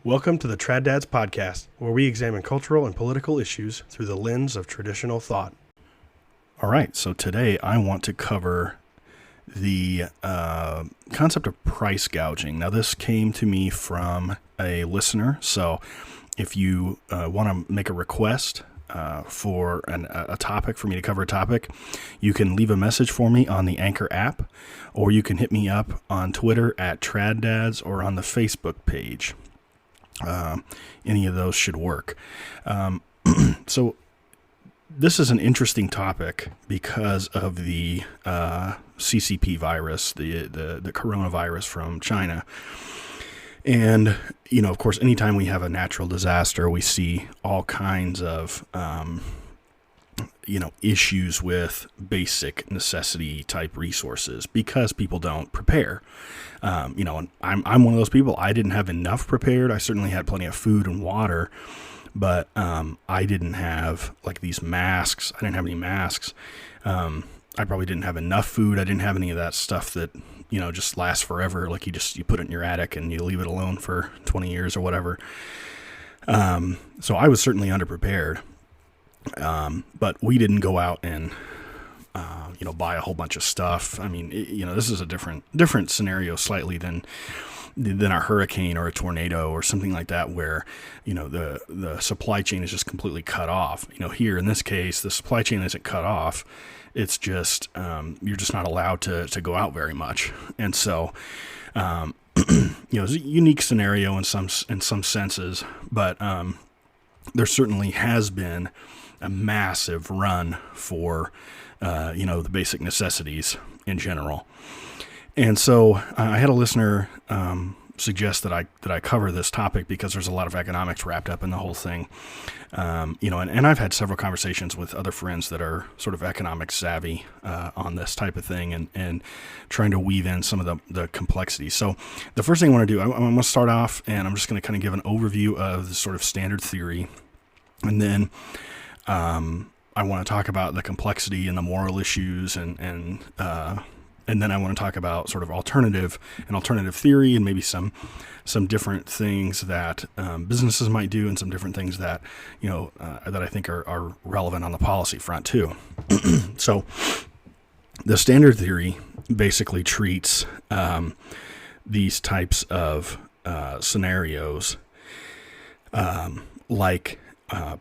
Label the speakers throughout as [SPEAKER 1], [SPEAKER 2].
[SPEAKER 1] Welcome to the Trad Dads podcast, where we examine cultural and political issues through the lens of traditional thought. All right, so today I want to cover the concept of price gouging. Now, this came to me from a listener, so if you want to make a request for a topic, for me to cover a topic, you can leave a message for me on the Anchor app, or you can hit me up on Twitter at TradDads or on the Facebook page. Any of those should work. So this is an interesting topic because of the CCP virus, the coronavirus from China. And, you know, of course, anytime we have a natural disaster, we see all kinds of, issues with basic necessity type resources because people don't prepare. And I'm one of those people. I didn't have enough prepared. I certainly had plenty of food and water, but I didn't have like these masks. I didn't have any masks. I probably didn't have enough food. I didn't have any of that stuff that, just lasts forever. Like you put it in your attic and you leave it alone for 20 years or whatever. So I was certainly underprepared. But we didn't go out and, buy a whole bunch of stuff. I mean, this is a different scenario slightly than a hurricane or a tornado or something like that, where, the supply chain is just completely cut off. Here in this case, the supply chain isn't cut off. It's just, you're just not allowed to go out very much. And so, it's a unique scenario in some senses, but, there certainly has been a massive run for, the basic necessities in general. And so I had a listener suggest that I cover this topic because there's a lot of economics wrapped up in the whole thing. And I've had several conversations with other friends that are sort of economic savvy on this type of thing and trying to weave in some of the complexities. So the first thing I want to do, I'm going to start off and I'm just going to kind of give an overview of the sort of standard theory. And then I want to talk about the complexity and the moral issues and then I want to talk about sort of alternative theory and maybe some different things that businesses might do and some different things that, that I think are relevant on the policy front too. So the standard theory basically treats these types of scenarios like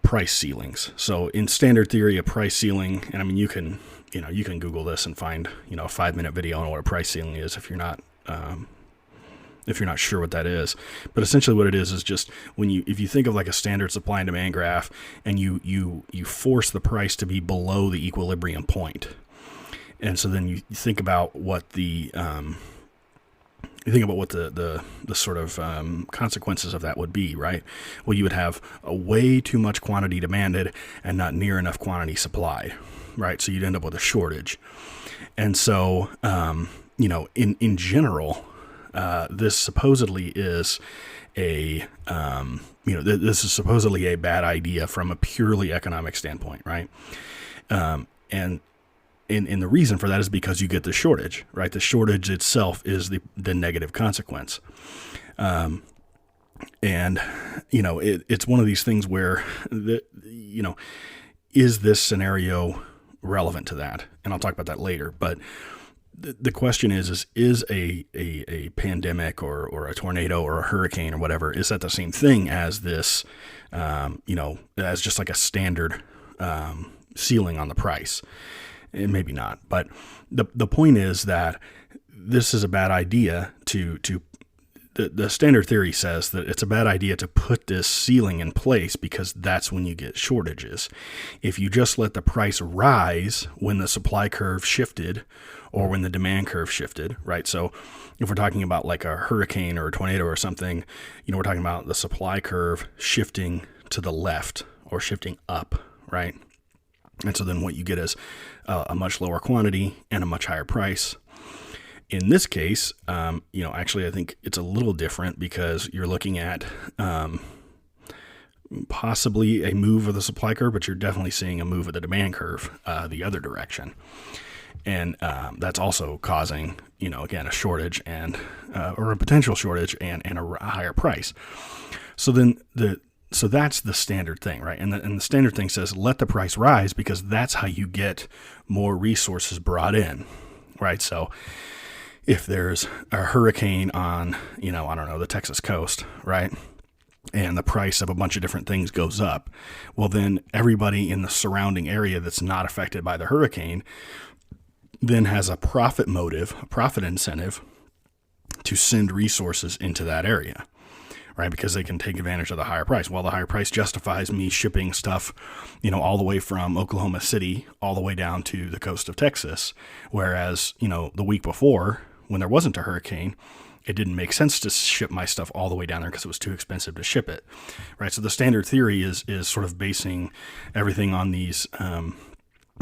[SPEAKER 1] price ceilings. So in standard theory, a price ceiling, and I mean, you can Google this and find, a 5-minute video on what a price ceiling is if you're not sure what that is. But essentially what it is just if you think of like a standard supply and demand graph and you force the price to be below the equilibrium point. And so then you think about what the sort of consequences of that would be, right? Well, you would have a way too much quantity demanded and not near enough quantity supplied, right? So you'd end up with a shortage. And so, in general, this supposedly is this is supposedly a bad idea from a purely economic standpoint, right? And the reason for that is because you get the shortage, right? The shortage itself is the negative consequence. It's one of these things where, is this scenario relevant to that? And I'll talk about that later. But the question is a pandemic or a tornado or a hurricane or whatever, is that the same thing as this, as just like a standard ceiling on the price? And maybe not, but the point is that this is a bad idea the standard theory says that it's a bad idea to put this ceiling in place because that's when you get shortages. If you just let the price rise when the supply curve shifted or when the demand curve shifted, right? So if we're talking about like a hurricane or a tornado or something, we're talking about the supply curve shifting to the left or shifting up, right? And so then what you get is a much lower quantity and a much higher price. In this case, actually I think it's a little different because you're looking at possibly a move of the supply curve, but you're definitely seeing a move of the demand curve the other direction. And that's also causing, again, a shortage and or a potential shortage and a higher price. So then so that's the standard thing, right? And the standard thing says let the price rise because that's how you get more resources brought in, right? So if there's a hurricane on, I don't know, the Texas coast, right? And the price of a bunch of different things goes up. Well, then everybody in the surrounding area that's not affected by the hurricane then has a profit motive, a profit incentive to send resources into that area, right? Because they can take advantage of the higher price. Well, the higher price justifies me shipping stuff, all the way from Oklahoma City all the way down to the coast of Texas. Whereas, the week before, when there wasn't a hurricane, it didn't make sense to ship my stuff all the way down there because it was too expensive to ship it, right? So the standard theory is sort of basing everything on these,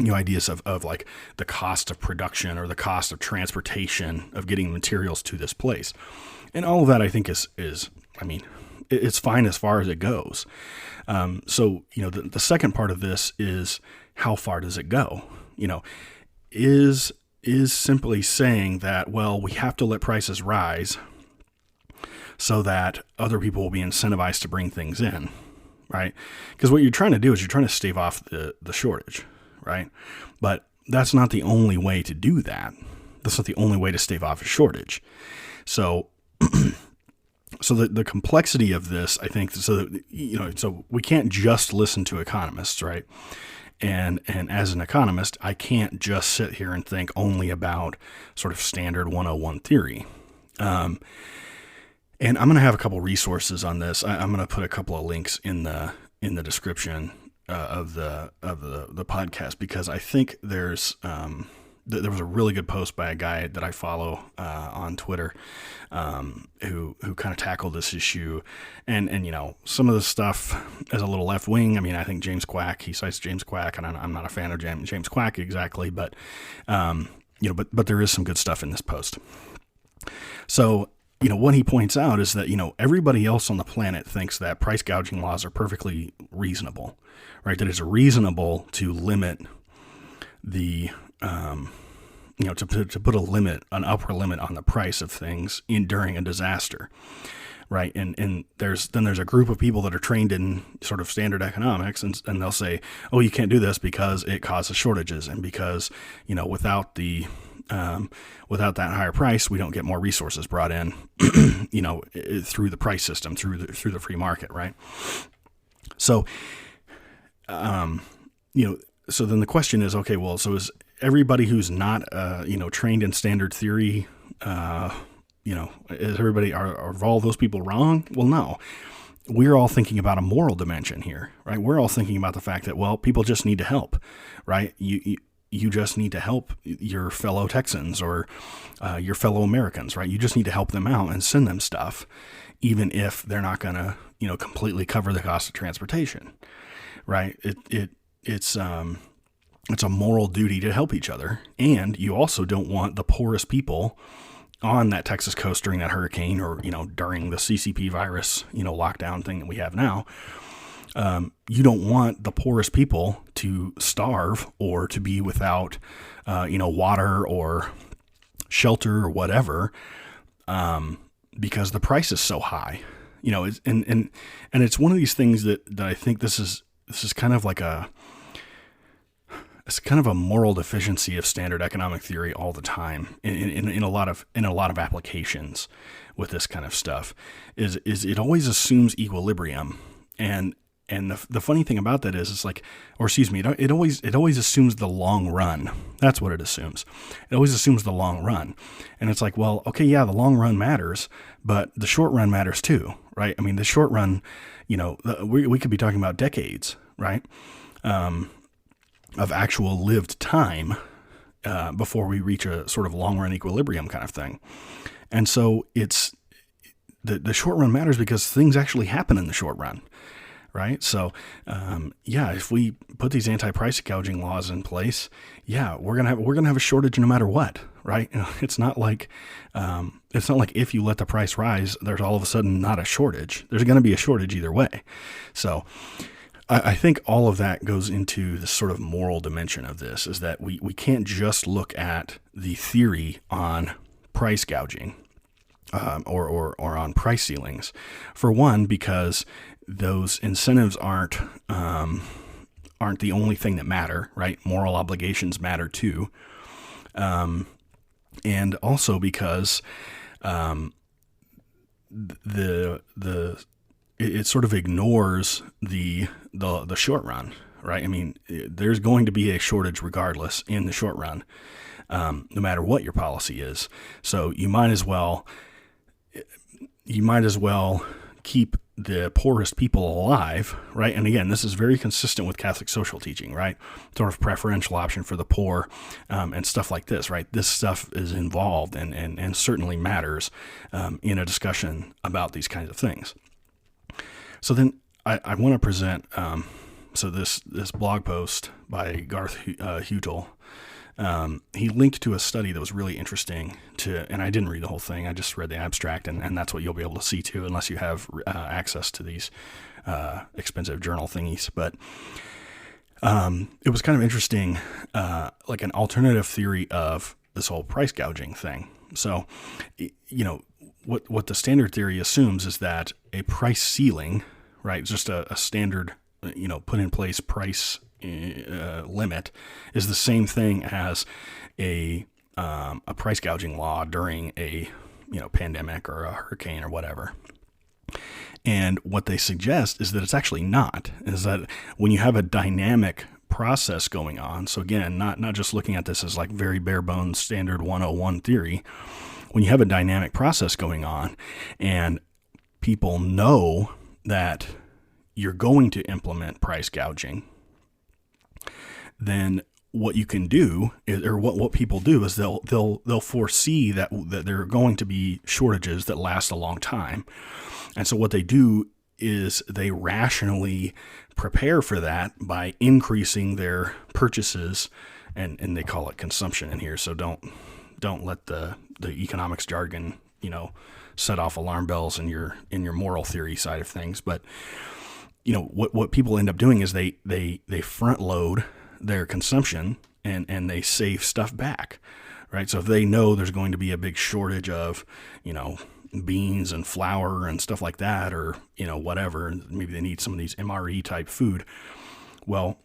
[SPEAKER 1] ideas of like the cost of production or the cost of transportation of getting materials to this place. And all of that I think is it's fine as far as it goes. So, the second part of this is how far does it go? Is simply saying that, well, we have to let prices rise so that other people will be incentivized to bring things in, right? Because what you're trying to do is you're trying to stave off the shortage, right? But that's not the only way to do that. That's not the only way to stave off a shortage. So, so the complexity of this, I think, so we can't just listen to economists, right? And as an economist, I can't just sit here and think only about sort of standard 101 theory. And I'm going to have a couple resources on this. I'm going to put a couple of links in the description of the podcast, because I think there was a really good post by a guy that I follow on Twitter who kind of tackled this issue, and some of the stuff is a little left wing. I mean, I think James Quack, he cites James Quack, and I'm not a fan of James Quack exactly, but but there is some good stuff in this post. So what he points out is that everybody else on the planet thinks that price gouging laws are perfectly reasonable, right? That it's reasonable to limit the to put a limit, an upper limit on the price of things during a disaster, right? And there's a group of people that are trained in sort of standard economics, and they'll say, oh, you can't do this because it causes shortages, and because without that higher price, we don't get more resources brought in, through the price system, through the free market, right? So, so then the question is, okay, well, so is everybody who's not, trained in standard theory, is everybody, are all those people wrong? Well, no. We're all thinking about a moral dimension here, right? We're all thinking about the fact that, well, people just need to help, right? You just need to help your fellow Texans or your fellow Americans, right? You just need to help them out and send them stuff, even if they're not going to, completely cover the cost of transportation, right? It's a moral duty to help each other. And you also don't want the poorest people on that Texas coast during that hurricane or, during the CCP virus, lockdown thing that we have now. You don't want the poorest people to starve or to be without, water or shelter or whatever, because the price is so high, and it's one of these things that I think this is kind of like it's kind of a moral deficiency of standard economic theory all the time in a lot of applications with this kind of stuff is it always assumes equilibrium. And the funny thing about that is it's like, or excuse me, it always assumes the long run. That's what it assumes. It always assumes the long run. And it's like, well, okay, yeah, the long run matters, but the short run matters too, right? I mean, the short run, we could be talking about decades, right? Of actual lived time before we reach a sort of long run equilibrium kind of thing. And so it's the short run matters because things actually happen in the short run. Right. So, if we put these anti-price gouging laws in place, we're going to have a shortage no matter what. Right. It's not like if you let the price rise, there's all of a sudden not a shortage. There's going to be a shortage either way. So, I think all of that goes into the sort of moral dimension of this, is that we can't just look at the theory on price gouging, or on price ceilings. For one, because those incentives aren't the only thing that matter, right? Moral obligations matter too. And also because it sort of ignores the short run, right? I mean, there's going to be a shortage regardless in the short run, no matter what your policy is. So you might as well keep the poorest people alive, right? And again, this is very consistent with Catholic social teaching, right? Sort of preferential option for the poor, and stuff like this, right? This stuff is involved and certainly matters in a discussion about these kinds of things. So then I want to present this blog post by Garth Hutel. He linked to a study that was really interesting and I didn't read the whole thing. I just read the abstract, and that's what you'll be able to see too, unless you have access to these expensive journal thingies. But it was kind of interesting, like an alternative theory of this whole price gouging thing. So, what the standard theory assumes is that a price ceiling, right, just a standard, put in place price limit, is the same thing as a price gouging law during a pandemic or a hurricane or whatever. And what they suggest is that it's actually not. Is that when you have a dynamic process going on, so again, not just looking at this as like very bare bones standard 101 theory. When you have a dynamic process going on and people know that you're going to implement price gouging, then what you can do is, or what people do is they'll foresee that there are going to be shortages that last a long time. And so what they do is they rationally prepare for that by increasing their purchases, and they call it consumption in here. So don't let the economics jargon, set off alarm bells in your moral theory side of things. But what people end up doing is they front load their consumption and they save stuff back, right? So if they know there's going to be a big shortage of, beans and flour and stuff like that, or, whatever, maybe they need some of these MRE type food, well,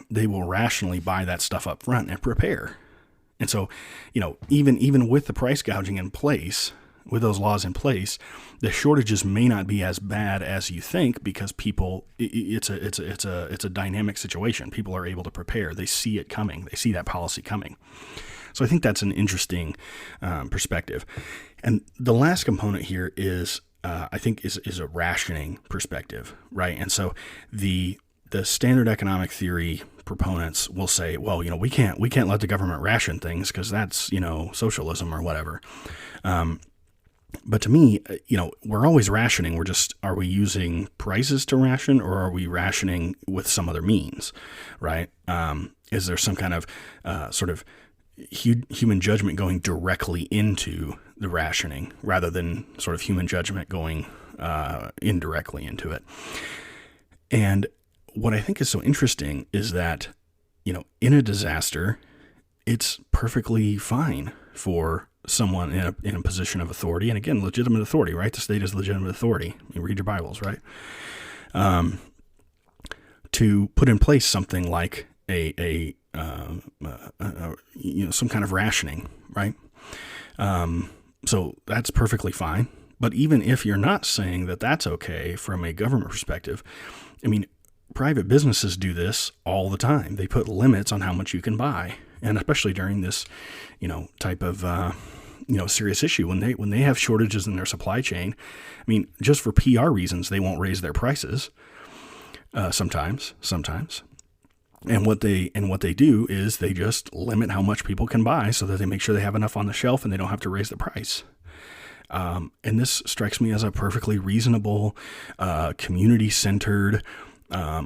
[SPEAKER 1] they will rationally buy that stuff up front and prepare. And so, even with the price gouging in place, with those laws in place, the shortages may not be as bad as you think, because people, it's a dynamic situation. People are able to prepare. They see it coming. They see that policy coming. So I think that's an interesting perspective. And the last component here is, I think, is a rationing perspective, right? And so the standard economic theory proponents will say, well, we can't let the government ration things because that's, socialism or whatever. But to me, we're always rationing. Are we using prices to ration, or are we rationing with some other means, right? Is there some kind of sort of human judgment going directly into the rationing rather than sort of human judgment going indirectly into it? And what I think is so interesting is that, in a disaster, it's perfectly fine for someone in a position of authority, and again, legitimate authority, right? The state is legitimate authority. You read your Bibles, right? To put in place something like some kind of rationing, right? So that's perfectly fine. But even if you're not saying that that's okay from a government perspective, I mean, private businesses do this all the time. They put limits on how much you can buy, and especially during this, type of serious issue, when they have shortages in their supply chain. I mean, just for PR reasons, they won't raise their prices. Sometimes. And what they do is they just limit how much people can buy so that they make sure they have enough on the shelf and they don't have to raise the price. And this strikes me as a perfectly reasonable, community-centered,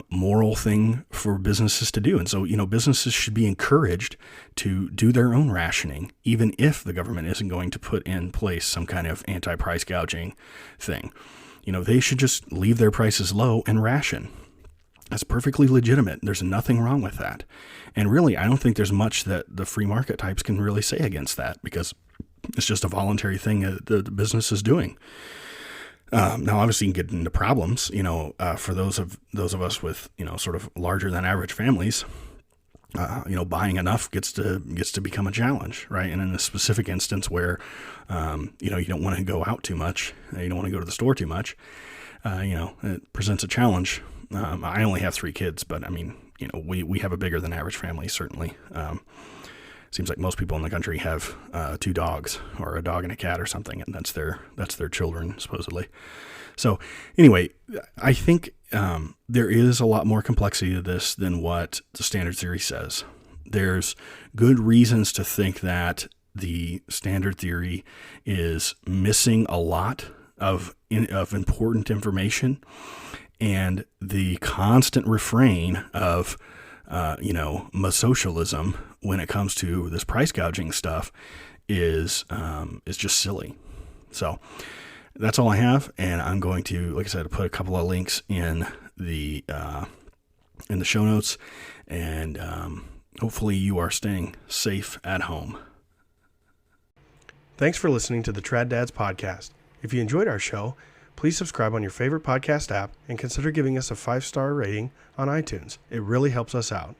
[SPEAKER 1] moral thing for businesses to do. And so, businesses should be encouraged to do their own rationing, even if the government isn't going to put in place some kind of anti-price gouging thing. They should just leave their prices low and ration. That's perfectly legitimate. There's nothing wrong with that. And really, I don't think there's much that the free market types can really say against that, because it's just a voluntary thing that the business is doing. Now, obviously, you can get into problems, for those of us with, sort of larger than average families. Buying enough gets to become a challenge, right? And in a specific instance where, you don't want to go out too much, you don't want to go to the store too much, it presents a challenge. I only have 3 kids, but I mean, we have a bigger than average family, certainly. Seems like most people in the country have 2 dogs, or a dog and a cat or something, and that's their children, supposedly. So anyway, I think there is a lot more complexity to this than what the standard theory says. There's good reasons to think that the standard theory is missing a lot of important information, and the constant refrain of socialism when it comes to this price gouging stuff is just silly. So that's all I have, and I'm going to, like I said, put a couple of links in the show notes, and hopefully you are staying safe at home.
[SPEAKER 2] Thanks for listening to the Trad Dads podcast. If you enjoyed our show, please subscribe on your favorite podcast app and consider giving us a 5-star rating on iTunes. It really helps us out.